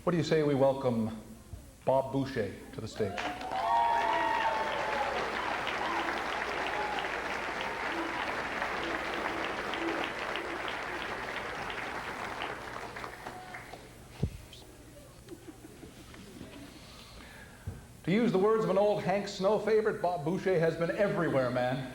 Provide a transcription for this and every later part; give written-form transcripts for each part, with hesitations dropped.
What do you say we welcome Bob Boucher to the stage? To use the words of an old Hank Snow favorite, Bob Boucher has been everywhere, man.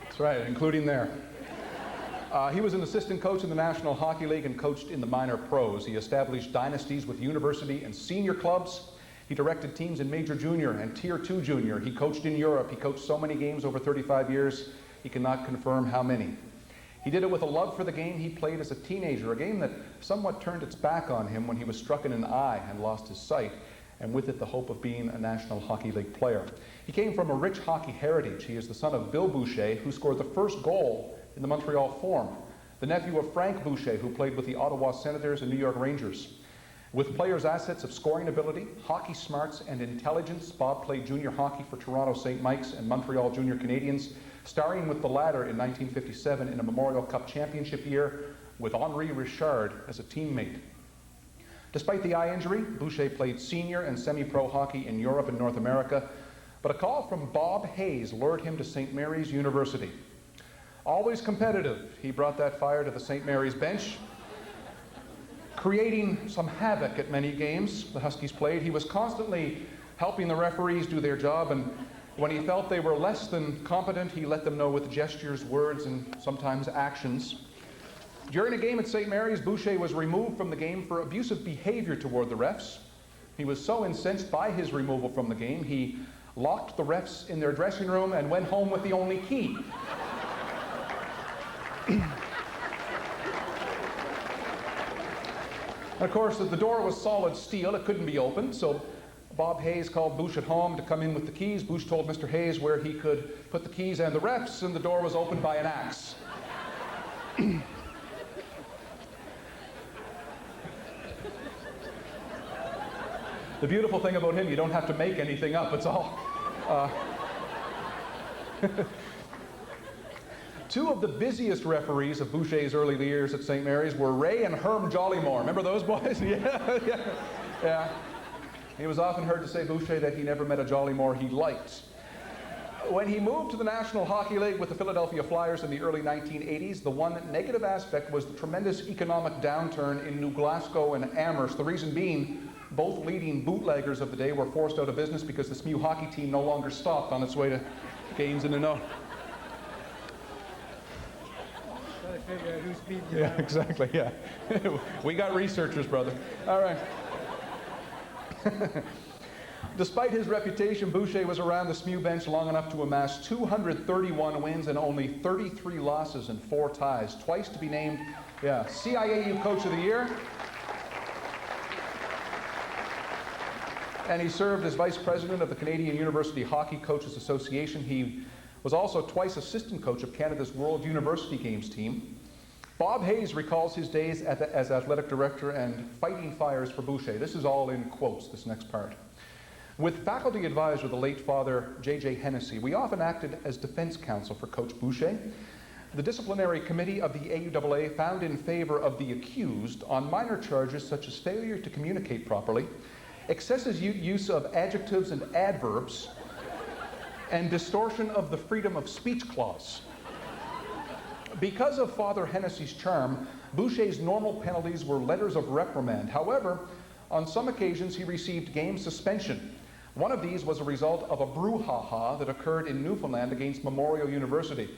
That's right, including there. He was an assistant coach in the National Hockey League and coached in the minor pros. He established dynasties with university and senior clubs. He directed teams in Major Junior and Tier 2 Junior. He coached in Europe. He coached so many games over 35 years, he cannot confirm how many. He did it with a love for the game he played as a teenager, a game that somewhat turned its back on him when he was struck in an eye and lost his sight, and with it the hope of being a National Hockey League player. He came from a rich hockey heritage. He is the son of Bill Boucher, who scored the first goal in the Montreal Forum, the nephew of Frank Boucher, who played with the Ottawa Senators and New York Rangers. With players' assets of scoring ability, hockey smarts, and intelligence, Bob played junior hockey for Toronto St. Mike's and Montreal Junior Canadiens, starring with the latter in 1957 in a Memorial Cup championship year with Henri Richard as a teammate. Despite the eye injury, Boucher played senior and semi-pro hockey in Europe and North America, but a call from Bob Hayes lured him to St. Mary's University. Always competitive, he brought that fire to the St. Mary's bench, creating some havoc at many games the Huskies played. He was constantly helping the referees do their job, and when he felt they were less than competent, he let them know with gestures, words, and sometimes actions. During a game at St. Mary's, Boucher was removed from the game for abusive behavior toward the refs. He was so incensed by his removal from the game, he locked the refs in their dressing room and went home with the only key. Of course, the door was solid steel. It couldn't be opened, so Bob Hayes called Boucher at home to come in with the keys. Boucher told Mr. Hayes where he could put the keys and the refs, and the door was opened by an axe. The beautiful thing about him, you don't have to make anything up. It's all... Two of the busiest referees of Boucher's early years at St. Mary's were Ray and Herm Jollymore. Remember those boys? Yeah. He was often heard to say, Boucher, that he never met a Jollymore he liked. When he moved to the National Hockey League with the Philadelphia Flyers in the early 1980s, the one negative aspect was the tremendous economic downturn in New Glasgow and Amherst. The reason being, both leading bootleggers of the day were forced out of business because the SMU hockey team no longer stopped on its way to games in the north. Figure out who's beating you. Yeah, exactly, yeah. We got researchers, brother. All right. Despite his reputation, Boucher was around the SMU bench long enough to amass 231 wins and only 33 losses and 4 ties, twice to be named CIAU Coach of the Year. And he served as Vice President of the Canadian University Hockey Coaches Association. He was also twice assistant coach of Canada's World University Games team. Bob Hayes recalls his days as athletic director and fighting fires for Boucher. This is all in quotes, this next part. With faculty advisor, the late Father J.J. Hennessy, we often acted as defense counsel for Coach Boucher. The disciplinary committee of the AUAA found in favor of the accused on minor charges such as failure to communicate properly, excessive use of adjectives and adverbs, and distortion of the freedom of speech clause. Because of Father Hennessy's charm, Boucher's normal penalties were letters of reprimand. However, on some occasions he received game suspension. One of these was a result of a brouhaha that occurred in Newfoundland against Memorial University.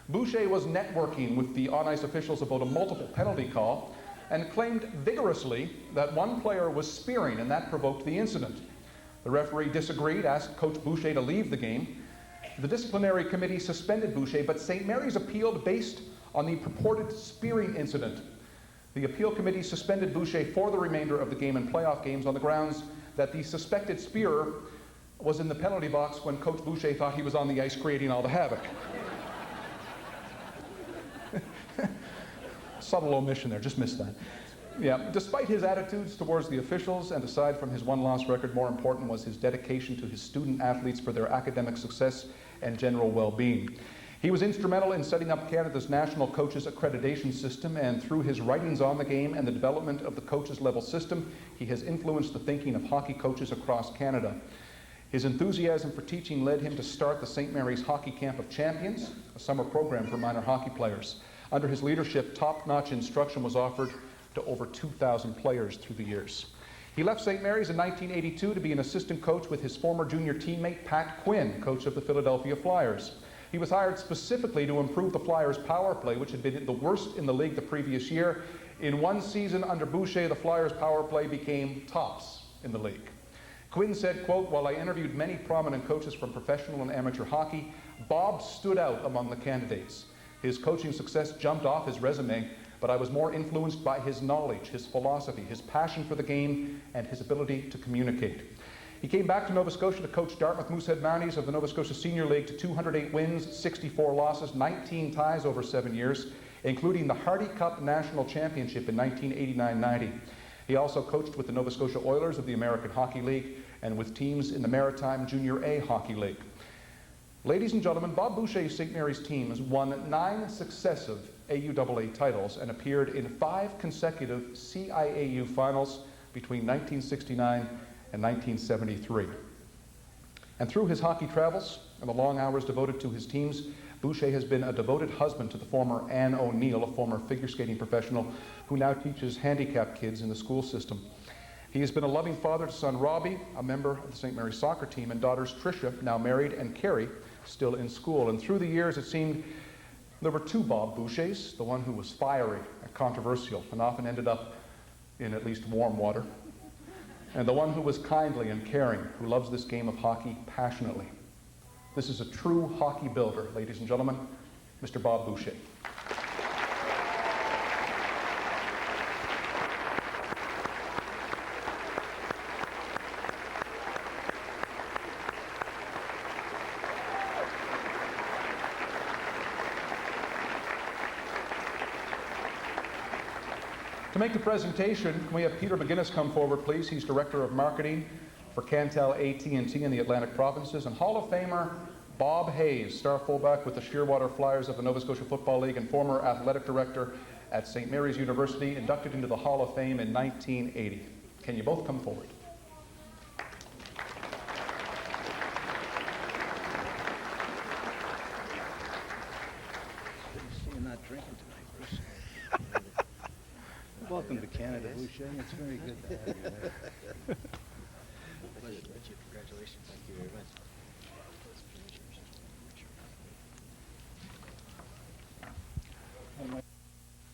Boucher was networking with the on-ice officials about a multiple penalty call and claimed vigorously that one player was spearing, and that provoked the incident. The referee disagreed, asked Coach Boucher to leave the game. The disciplinary committee suspended Boucher, but St. Mary's appealed based on the purported spearing incident. The appeal committee suspended Boucher for the remainder of the game and playoff games on the grounds that the suspected spearer was in the penalty box when Coach Boucher thought he was on the ice creating all the havoc. Subtle omission there, just missed that. Yeah, despite his attitudes towards the officials, and aside from his one-loss record, more important was his dedication to his student athletes for their academic success and general well-being. He was instrumental in setting up Canada's National Coaches Accreditation System, and through his writings on the game and the development of the coaches level system, he has influenced the thinking of hockey coaches across Canada. His enthusiasm for teaching led him to start the St. Mary's Hockey Camp of Champions, a summer program for minor hockey players. Under his leadership, top-notch instruction was offered to over 2,000 players through the years. He left St. Mary's in 1982 to be an assistant coach with his former junior teammate Pat Quinn, coach of the Philadelphia Flyers. He was hired specifically to improve the Flyers' power play, which had been the worst in the league the previous year. In one season under Boucher, the Flyers' power play became tops in the league. Quinn said, quote, "While I interviewed many prominent coaches from professional and amateur hockey, Bob stood out among the candidates. His coaching success jumped off his resume, but I was more influenced by his knowledge, his philosophy, his passion for the game, and his ability to communicate." He came back to Nova Scotia to coach Dartmouth Moosehead Mounties of the Nova Scotia Senior League to 208 wins, 64 losses, 19 ties over 7 years, including the Hardy Cup National Championship in 1989-90. He also coached with the Nova Scotia Oilers of the American Hockey League and with teams in the Maritime Junior A Hockey League. Ladies and gentlemen, Bob Boucher's St. Mary's team has won 9 successive AUAA titles and appeared in 5 consecutive CIAU finals between 1969 and 1973. And through his hockey travels and the long hours devoted to his teams, Boucher has been a devoted husband to the former Anne O'Neill, a former figure skating professional who now teaches handicapped kids in the school system. He has been a loving father to son Robbie, a member of the St. Mary's soccer team, and daughters Tricia, now married, and Carrie, still in school. And through the years, it seemed there were 2 Bob Bouchers, the one who was fiery and controversial and often ended up in at least warm water, and the one who was kindly and caring, who loves this game of hockey passionately. This is a true hockey builder, ladies and gentlemen, Mr. Bob Boucher. To make the presentation, can we have Peter McGuinness come forward, please? He's Director of Marketing for Cantel, AT&T in the Atlantic Provinces, and Hall of Famer Bob Hayes, star fullback with the Shearwater Flyers of the Nova Scotia Football League and former athletic director at St. Mary's University, inducted into the Hall of Fame in 1980. Can you both come forward? You're not drinking tonight, Bruce. Welcome to Canada, Boucher. It's very good to have you there. Pleasure to meet you. Congratulations. Thank you very much.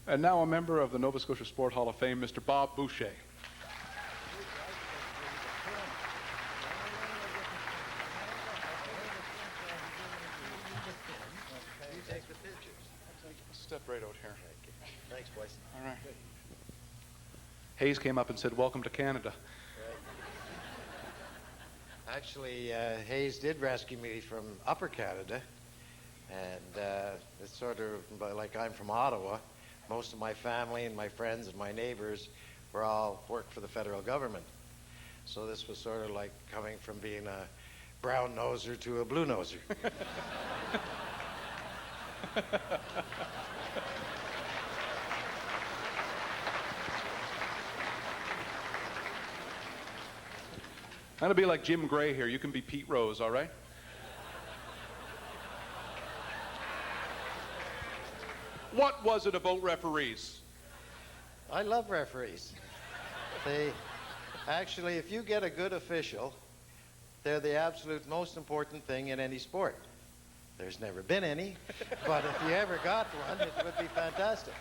And now a member of the Nova Scotia Sport Hall of Fame, Mr. Bob Boucher. You take the pictures. Step right out here. Thanks, boys. All right. Hayes came up and said, "Welcome to Canada." Actually, Hayes did rescue me from Upper Canada, and it's sort of like I'm from Ottawa. Most of my family and my friends and my neighbors were all worked for the federal government. So this was sort of like coming from being a brown noser to a blue noser. I'm going to be like Jim Gray here. You can be Pete Rose, all right? What was it about referees? I love referees. Actually, if you get a good official, they're the absolute most important thing in any sport. There's never been any, but if you ever got one, it would be fantastic.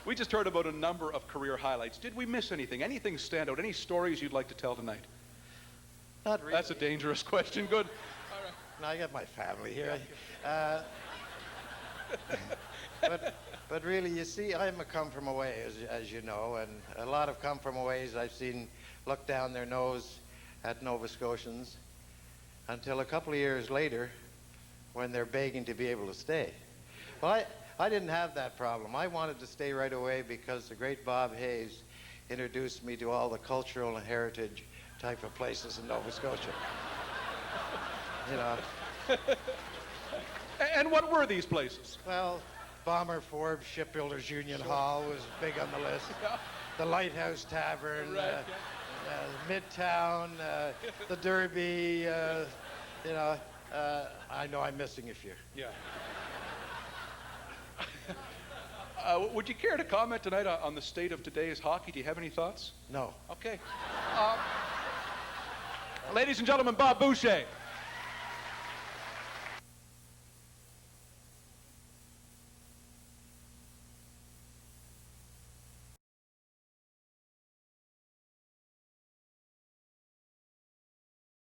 We just heard about a number of career highlights. Did we miss anything? Anything stand out? Any stories you'd like to tell tonight? Not really. That's a dangerous question. Good. No, I got my family here. But really, you see, I'm a come from away, as you know, and a lot of come from aways I've seen look down their nose at Nova Scotians until a couple of years later when they're begging to be able to stay. Well, I didn't have that problem. I wanted to stay right away because the great Bob Hayes introduced me to all the cultural and heritage type of places in Nova Scotia. you know. And what were these places? Well, Bomber Forbes Shipbuilders Union Hall was big on the list. Yeah. The Lighthouse Tavern, Right, Midtown, the Derby, you know. I know I'm missing a few. Yeah. Would you care to comment tonight on the state of today's hockey? Do you have any thoughts? No. Okay. Ladies and gentlemen, Bob Boucher.